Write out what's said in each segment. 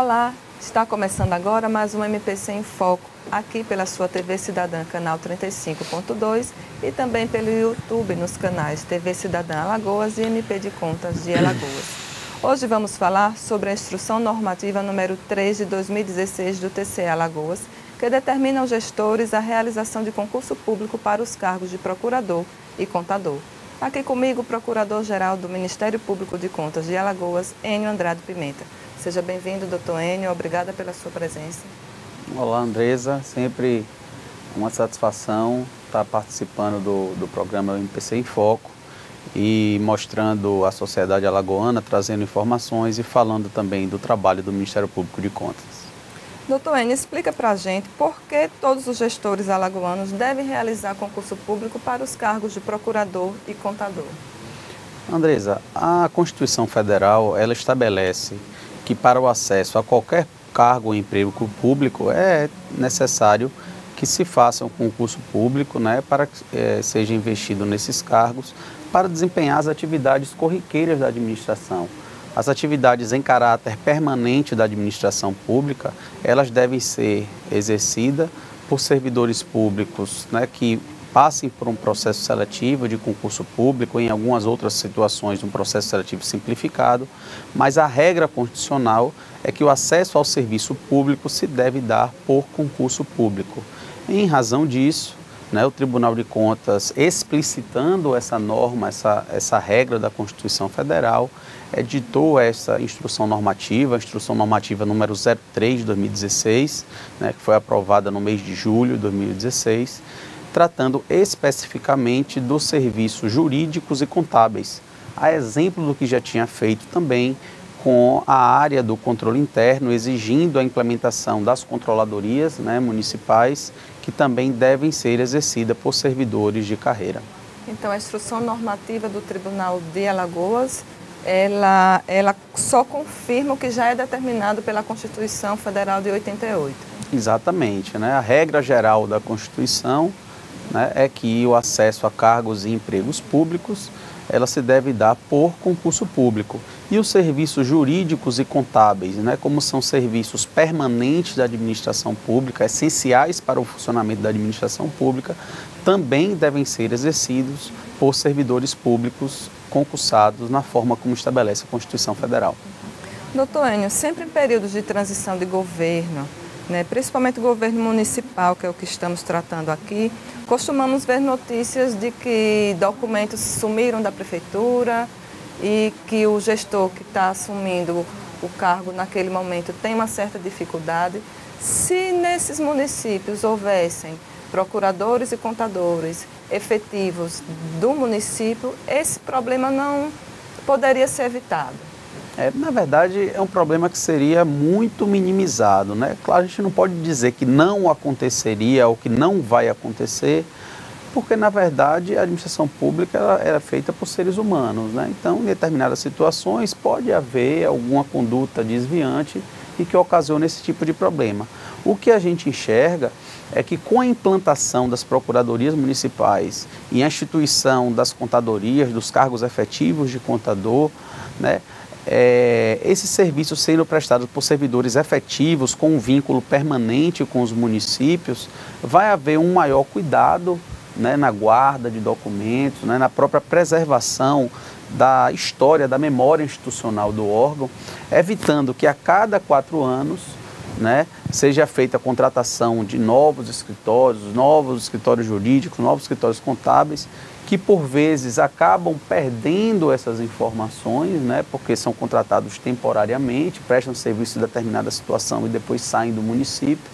Olá, está começando agora mais um MPC em Foco, aqui pela sua TV Cidadã, canal 35.2 e também pelo YouTube nos canais TV Cidadã Alagoas e MP de Contas de Alagoas. Hoje vamos falar sobre a Instrução Normativa número 3 de 2016 do TCE Alagoas, que determina aos gestores a realização de concurso público para os cargos de procurador e contador. Aqui comigo o Procurador-Geral do Ministério Público de Contas de Alagoas, Enio Andrade Pimenta. Seja bem-vindo, doutor Enio, obrigada pela sua presença. Olá, Andresa, sempre uma satisfação estar participando do programa MPC em Foco e mostrando a sociedade alagoana, trazendo informações e falando também do trabalho do Ministério Público de Contas. Doutor Enio, explica para a gente por que todos os gestores alagoanos devem realizar concurso público para os cargos de procurador e contador. Andresa, a Constituição Federal, ela estabelece que para o acesso a qualquer cargo ou emprego público é necessário que se faça um concurso público, para que seja investido nesses cargos para desempenhar as atividades corriqueiras da administração. As atividades em caráter permanente da administração pública, elas devem ser exercidas por servidores públicos, que passem por um processo seletivo de concurso público, em algumas outras situações um processo seletivo simplificado, mas a regra constitucional é que o acesso ao serviço público se deve dar por concurso público. Em razão disso, o Tribunal de Contas, explicitando essa norma, essa regra da Constituição Federal, editou essa instrução normativa, a instrução normativa número 03 de 2016, que foi aprovada no mês de julho de 2016, tratando especificamente dos serviços jurídicos e contábeis, a exemplo do que já tinha feito também com a área do controle interno, exigindo a implementação das controladorias municipais, que também devem ser exercidas por servidores de carreira. Então, a instrução normativa do Tribunal de Alagoas, ela só confirma o que já é determinado pela Constituição Federal de 88. Exatamente, a regra geral da Constituição é que o acesso a cargos e empregos públicos, ela se deve dar por concurso público. E os serviços jurídicos e contábeis, como são serviços permanentes da administração pública, essenciais para o funcionamento da administração pública, também devem ser exercidos por servidores públicos concursados na forma como estabelece a Constituição Federal. Doutor Enio, sempre em períodos de transição de governo, principalmente o governo municipal, que é o que estamos tratando aqui, costumamos ver notícias de que documentos sumiram da prefeitura e que o gestor que está assumindo o cargo naquele momento tem uma certa dificuldade. Se nesses municípios houvessem procuradores e contadores efetivos do município, esse problema não poderia ser evitado. Na verdade, é um problema que seria muito minimizado, Claro, a gente não pode dizer que não aconteceria ou que não vai acontecer, porque, na verdade, a administração pública ela é feita por seres humanos, Então, em determinadas situações, pode haver alguma conduta desviante e que ocasione esse tipo de problema. O que a gente enxerga é que, com a implantação das procuradorias municipais e a instituição das contadorias, dos cargos efetivos de contador, esses serviços sendo prestados por servidores efetivos com um vínculo permanente com os municípios, vai haver um maior cuidado na guarda de documentos, na própria preservação da história, da memória institucional do órgão, evitando que a cada 4 anos seja feita a contratação de novos escritórios jurídicos, novos escritórios contábeis, que por vezes acabam perdendo essas informações, porque são contratados temporariamente, prestam serviço em determinada situação e depois saem do município.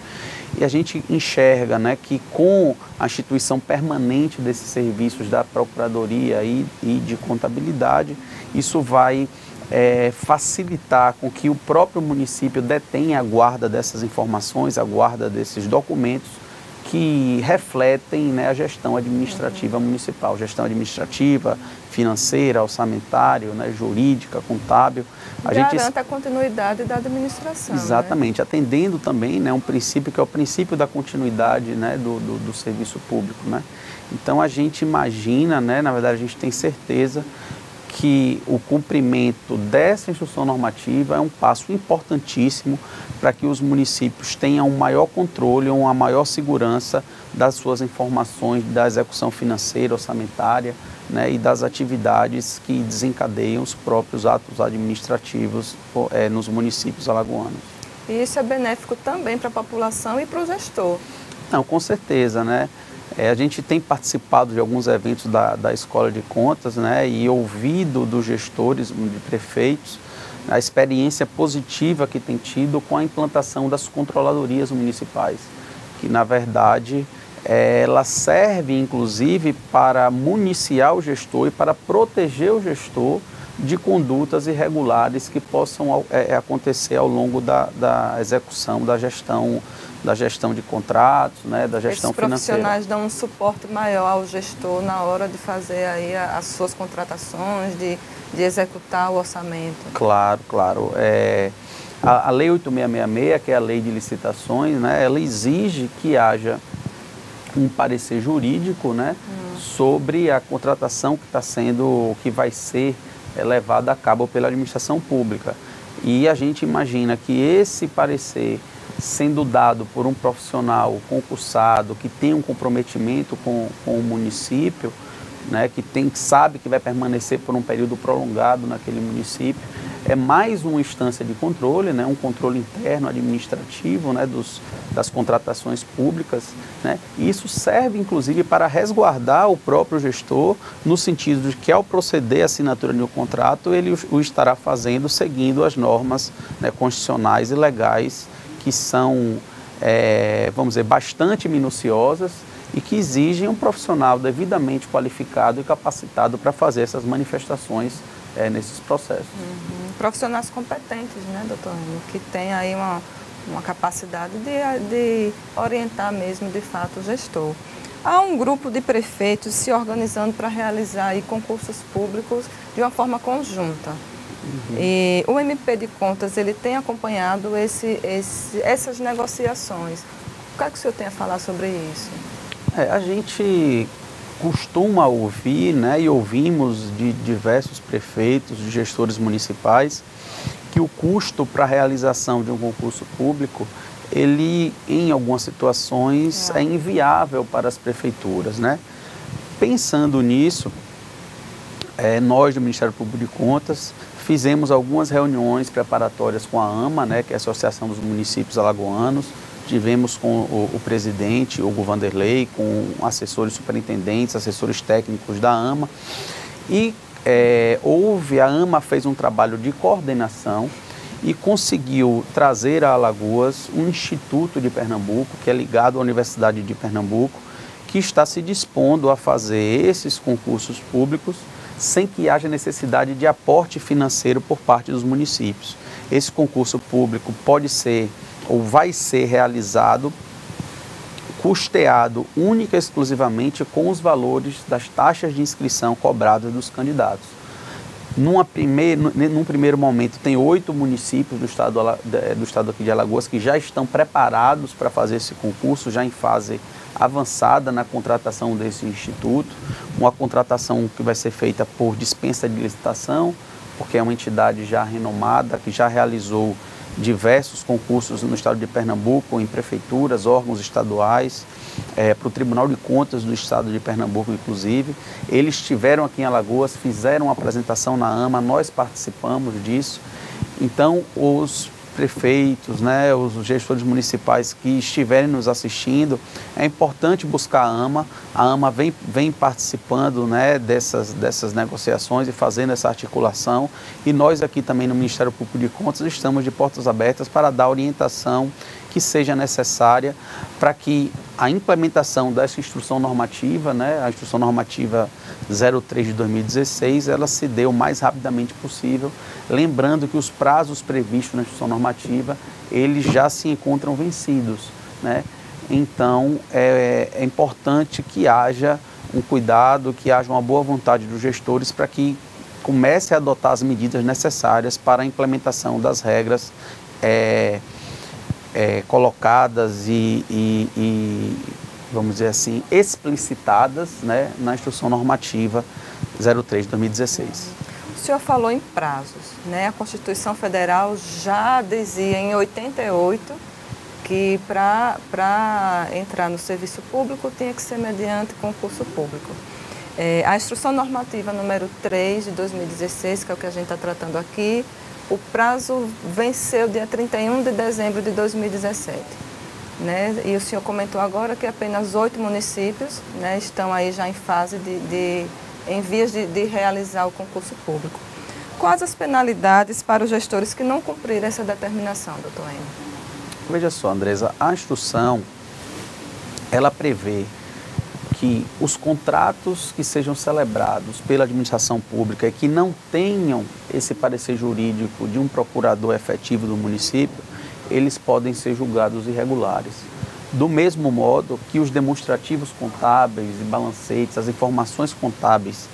E a gente enxerga que com a instituição permanente desses serviços da Procuradoria e de contabilidade, isso vai facilitar com que o próprio município detenha a guarda dessas informações, a guarda desses documentos que refletem a gestão administrativa municipal, gestão administrativa, financeira, orçamentária, jurídica, contábil. Garanta a continuidade da administração. Exatamente, atendendo também um princípio que é o princípio da continuidade do serviço público. Então a gente imagina, na verdade a gente tem certeza que o cumprimento dessa instrução normativa é um passo importantíssimo para que os municípios tenham um maior controle, uma maior segurança das suas informações da execução financeira, orçamentária, né, e das atividades que desencadeiam os próprios atos administrativos nos municípios alagoanos. E isso é benéfico também para a população e para o gestor. Não, com certeza, né? A gente tem participado de alguns eventos da Escola de Contas, né, e ouvido dos gestores, de prefeitos, a experiência positiva que tem tido com a implantação das controladorias municipais, que na verdade ela serve inclusive para municiar o gestor e para proteger o gestor de condutas irregulares que possam acontecer ao longo da execução da gestão de contratos, né, da gestão financeira. Esses profissionais dão um suporte maior ao gestor na hora de fazer aí as suas contratações, de executar o orçamento. Claro, claro. A Lei 8666, que é a Lei de Licitações, né, ela exige que haja um parecer jurídico, né, sobre a contratação que vai ser levada a cabo pela administração pública. E a gente imagina que esse parecer, sendo dado por um profissional concursado, que tem um comprometimento com o município, né, que sabe que vai permanecer por um período prolongado naquele município, é mais uma instância de controle, né, um controle interno administrativo, né, das contratações públicas, né, e isso serve inclusive para resguardar o próprio gestor, no sentido de que ao proceder à assinatura de um contrato, ele o estará fazendo seguindo as normas, né, constitucionais e legais, que são, vamos dizer, bastante minuciosas e que exigem um profissional devidamente qualificado e capacitado para fazer essas manifestações nesses processos. Profissionais competentes, né, doutor Enio, que tem aí uma capacidade de orientar mesmo, de fato, o gestor. Há um grupo de prefeitos se organizando para realizar aí concursos públicos de uma forma conjunta. E o MP de Contas, ele tem acompanhado essas negociações. O que é que o senhor tem a falar sobre isso? A gente costuma ouvir, né, e ouvimos de diversos prefeitos, de gestores municipais, que o custo para a realização de um concurso público, ele, em algumas situações, é inviável para as prefeituras, né? Pensando nisso, nós do Ministério Público de Contas fizemos algumas reuniões preparatórias com a AMA, né, que é a Associação dos Municípios Alagoanos. Tivemos com o presidente, Hugo Vanderlei, com assessores superintendentes, assessores técnicos da AMA. E a AMA fez um trabalho de coordenação e conseguiu trazer a Alagoas um instituto de Pernambuco, que é ligado à Universidade de Pernambuco, que está se dispondo a fazer esses concursos públicos sem que haja necessidade de aporte financeiro por parte dos municípios. Esse concurso público pode ser ou vai ser realizado, custeado única e exclusivamente com os valores das taxas de inscrição cobradas dos candidatos. Num primeiro momento, tem 8 municípios do estado aqui de Alagoas que já estão preparados para fazer esse concurso, já em fase avançada na contratação desse instituto, uma contratação que vai ser feita por dispensa de licitação, porque é uma entidade já renomada, que já realizou diversos concursos no estado de Pernambuco, em prefeituras, órgãos estaduais, para o Tribunal de Contas do estado de Pernambuco, inclusive. Eles estiveram aqui em Alagoas, fizeram uma apresentação na AMA, nós participamos disso. Então, os prefeitos, né, os gestores municipais que estiverem nos assistindo, é importante buscar a AMA. A AMA vem participando, né, dessas negociações e fazendo essa articulação. E nós aqui também no Ministério Público de Contas estamos de portas abertas para dar a orientação que seja necessária para que a implementação dessa instrução normativa, né, a instrução normativa 03 de 2016, ela se dê o mais rapidamente possível, lembrando que os prazos previstos na instrução normativa, eles já se encontram vencidos, né? Então, é importante que haja um cuidado, que haja uma boa vontade dos gestores para que comece a adotar as medidas necessárias para a implementação das regras colocadas e, vamos dizer assim, explicitadas, né, na instrução normativa 03 de 2016. O O senhor falou em prazos, né? A Constituição Federal já dizia em 88 que para entrar no serviço público tinha que ser mediante concurso público. A Instrução Normativa número 3 de 2016, que é o que a gente está tratando aqui, o prazo venceu dia 31 de dezembro de 2017. Né? E o senhor comentou agora que apenas 8 municípios, né, estão aí já em fase em vias de realizar o concurso público. Quais as penalidades para os gestores que não cumprirem essa determinação, doutor Enio? Veja só, Andresa, a instrução, ela prevê que os contratos que sejam celebrados pela administração pública e que não tenham esse parecer jurídico de um procurador efetivo do município, eles podem ser julgados irregulares. Do mesmo modo que os demonstrativos contábeis e balancetes, as informações contábeis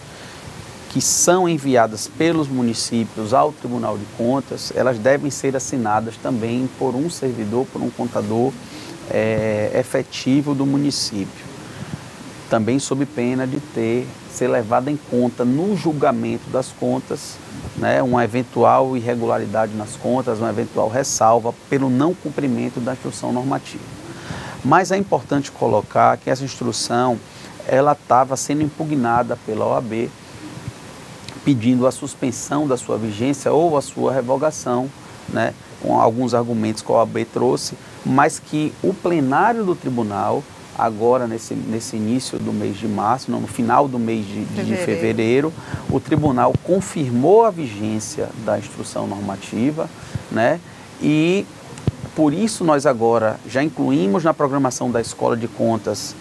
que são enviadas pelos municípios ao Tribunal de Contas, elas devem ser assinadas também por um servidor, por um contador efetivo do município. Também sob pena de ser levada em conta no julgamento das contas, né, uma eventual irregularidade nas contas, uma eventual ressalva pelo não cumprimento da instrução normativa. Mas é importante colocar que essa instrução ela estava sendo impugnada pela OAB, pedindo a suspensão da sua vigência ou a sua revogação, né, com alguns argumentos que a OAB trouxe, mas que o plenário do tribunal, agora nesse início do mês de março, no final do mês de fevereiro, o tribunal confirmou a vigência da instrução normativa, né, e por isso nós agora já incluímos na programação da Escola de Contas,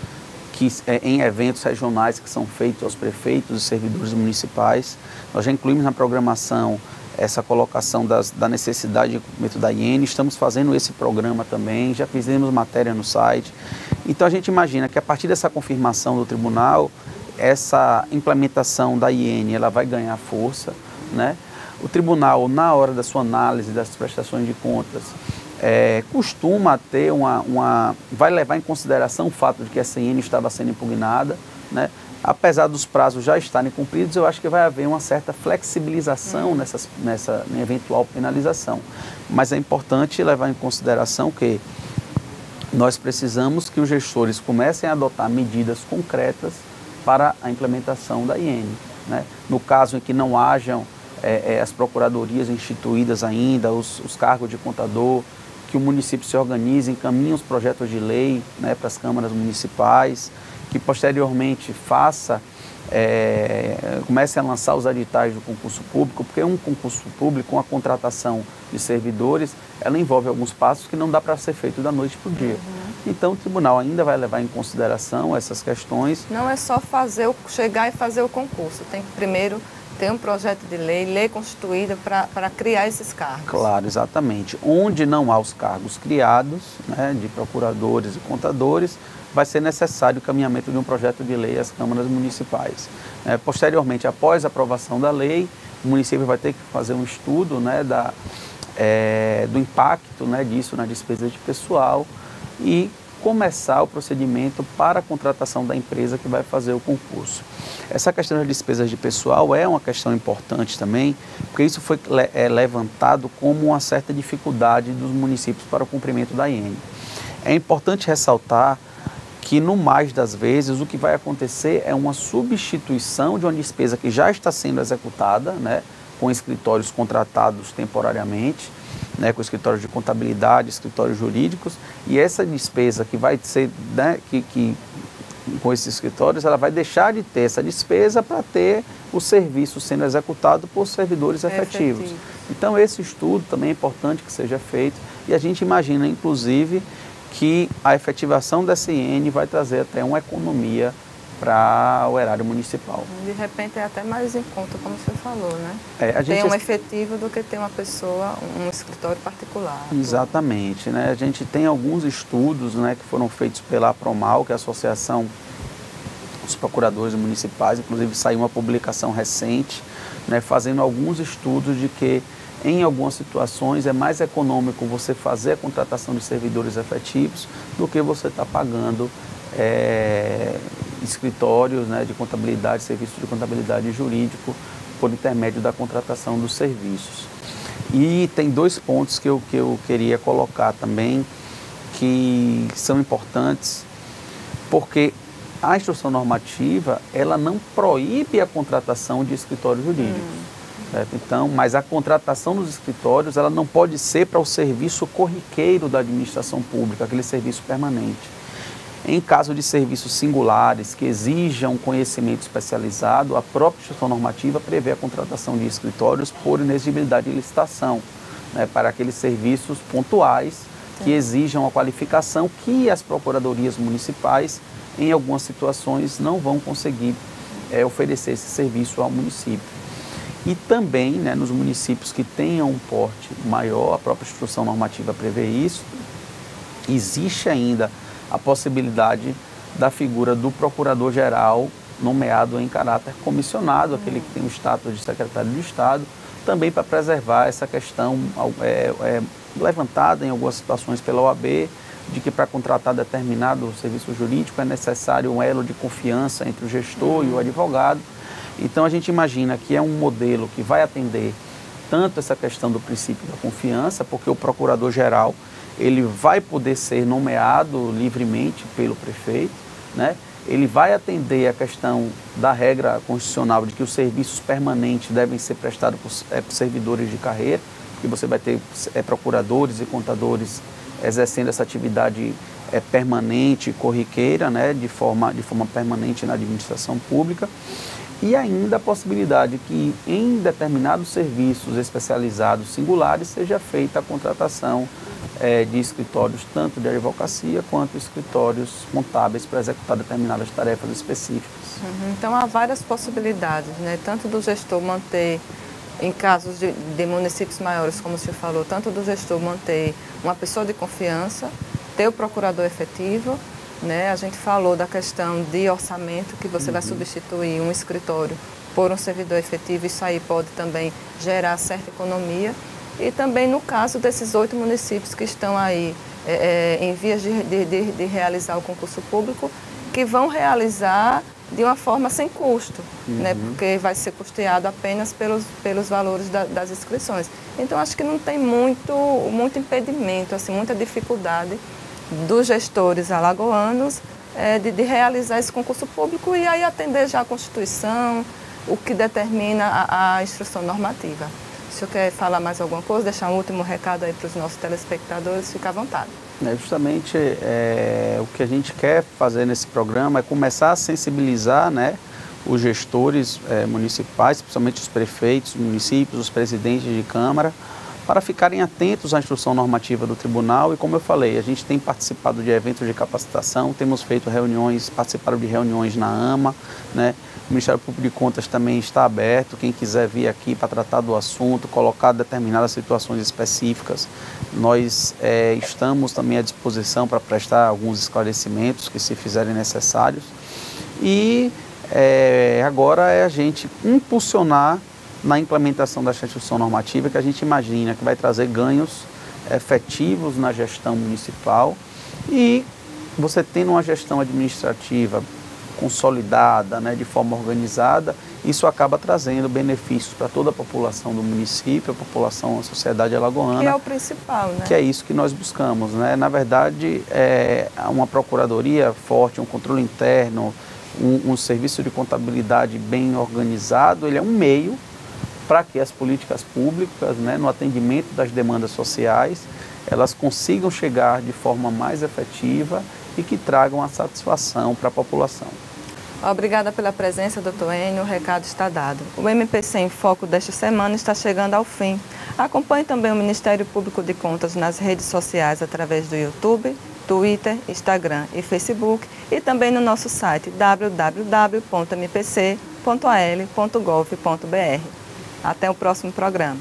em eventos regionais que são feitos aos prefeitos e servidores municipais, nós já incluímos na programação essa colocação da necessidade de cumprimento da IN, estamos fazendo esse programa também, já fizemos matéria no site. Então a gente imagina que a partir dessa confirmação do tribunal, essa implementação da IN ela vai ganhar força, né? O tribunal, na hora da sua análise das prestações de contas, costuma ter vai levar em consideração o fato de que essa IN estava sendo impugnada, né? Apesar dos prazos já estarem cumpridos, eu acho que vai haver uma certa flexibilização nessa eventual penalização. Mas é importante levar em consideração que nós precisamos que os gestores comecem a adotar medidas concretas para a implementação da IN, né? No caso em que não hajam as procuradorias instituídas ainda, os cargos de contador, que o município se organize, encaminhe os projetos de lei, né, para as câmaras municipais, que posteriormente comece a lançar os editais do concurso público, porque um concurso público, uma contratação de servidores, ela envolve alguns passos que não dá para ser feito da noite para o dia. Então o tribunal ainda vai levar em consideração essas questões. Não é só chegar e fazer o concurso, tem que primeiro ter um projeto de lei constituída para criar esses cargos. Claro, exatamente. Onde não há os cargos criados, né, de procuradores e contadores, vai ser necessário o caminhamento de um projeto de lei às câmaras municipais. Posteriormente, após a aprovação da lei, o município vai ter que fazer um estudo, né, do impacto, né, disso na despesa de pessoal e começar o procedimento para a contratação da empresa que vai fazer o concurso. Essa questão das despesas de pessoal é uma questão importante também, porque isso foi levantado como uma certa dificuldade dos municípios para o cumprimento da IN. É importante ressaltar que, no mais das vezes, o que vai acontecer é uma substituição de uma despesa que já está sendo executada, né, com escritórios contratados temporariamente, né, com escritórios de contabilidade, escritórios jurídicos, e essa despesa que vai ser, né, com esses escritórios, ela vai deixar de ter essa despesa para ter o serviço sendo executado por servidores efetivos. Então, esse estudo também é importante que seja feito, e a gente imagina, inclusive, que a efetivação dessa IN vai trazer até uma economia para o erário municipal. De repente é até mais em conta, como você falou, né? Tem um efetivo do que ter uma pessoa, um escritório particular. Exatamente, né? A gente tem alguns estudos, né, que foram feitos pela APROMAL, que é a Associação dos Procuradores Municipais, inclusive saiu uma publicação recente, né, fazendo alguns estudos de que em algumas situações é mais econômico você fazer a contratação de servidores efetivos do que você estar pagando escritórios, né, de contabilidade, serviço de contabilidade jurídico por intermédio da contratação dos serviços. E tem dois pontos que eu queria colocar também, que são importantes, porque a instrução normativa, ela não proíbe a contratação de escritórios jurídicos. Certo? Então, mas a contratação dos escritórios, ela não pode ser para o serviço corriqueiro da administração pública, aquele serviço permanente. Em caso de serviços singulares que exijam conhecimento especializado, a própria instrução normativa prevê a contratação de escritórios por inexigibilidade de licitação, né, para aqueles serviços pontuais que exijam a qualificação que as procuradorias municipais, em algumas situações, não vão conseguir oferecer esse serviço ao município. E também, né, nos municípios que tenham um porte maior, a própria instrução normativa prevê isso, existe ainda a possibilidade da figura do procurador-geral nomeado em caráter comissionado, aquele que tem o status de secretário de Estado, também para preservar essa questão levantada em algumas situações pela OAB, de que para contratar determinado serviço jurídico é necessário um elo de confiança entre o gestor e o advogado. Então a gente imagina que é um modelo que vai atender tanto essa questão do princípio da confiança, porque o procurador-geral ele vai poder ser nomeado livremente pelo prefeito, né? Ele vai atender a questão da regra constitucional de que os serviços permanentes devem ser prestados por servidores de carreira, porque você vai ter procuradores e contadores exercendo essa atividade permanente, corriqueira, né? de forma permanente na administração pública. E ainda a possibilidade que em determinados serviços especializados singulares seja feita a contratação de escritórios tanto de advocacia quanto escritórios contábeis para executar determinadas tarefas específicas. Então há várias possibilidades, né? Tanto do gestor manter, em casos de municípios maiores, como o senhor falou, tanto do gestor manter uma pessoa de confiança, ter o procurador efetivo, né? A gente falou da questão de orçamento, que você vai substituir um escritório por um servidor efetivo, isso aí pode também gerar certa economia. E também no caso desses 8 municípios que estão aí em vias de realizar o concurso público, que vão realizar de uma forma sem custo, né? Porque vai ser custeado apenas pelos valores das inscrições. Então acho que não tem muito impedimento, assim, muita dificuldade dos gestores alagoanos de realizar esse concurso público e aí atender já a Constituição, o que determina a instrução normativa. Se o senhor quer falar mais alguma coisa, deixar um último recado aí para os nossos telespectadores, fica à vontade. Justamente o que a gente quer fazer nesse programa é começar a sensibilizar, né, os gestores municipais, principalmente os prefeitos, os municípios, os presidentes de Câmara, para ficarem atentos à instrução normativa do tribunal. E como eu falei, a gente tem participado de eventos de capacitação, temos feito reuniões, participado de reuniões na AMA, né? O Ministério Público de Contas também está aberto, quem quiser vir aqui para tratar do assunto, colocar determinadas situações específicas, nós estamos também à disposição para prestar alguns esclarecimentos que se fizerem necessários. E agora é a gente impulsionar na implementação dessa instrução normativa, que a gente imagina que vai trazer ganhos efetivos na gestão municipal, e você tendo uma gestão administrativa consolidada, né, de forma organizada, isso acaba trazendo benefícios para toda a população do município, a população, a sociedade alagoana. Que é o principal, né? Que é isso que nós buscamos, né? Na verdade, uma procuradoria forte, um controle interno, um serviço de contabilidade bem organizado, ele é um meio para que as políticas públicas, né, no atendimento das demandas sociais, elas consigam chegar de forma mais efetiva e que tragam a satisfação para a população. Obrigada pela presença, doutor Enio, o recado está dado. O MPC em Foco desta semana está chegando ao fim. Acompanhe também o Ministério Público de Contas nas redes sociais através do YouTube, Twitter, Instagram e Facebook, e também no nosso site www.mpc.al.gov.br. Até o próximo programa.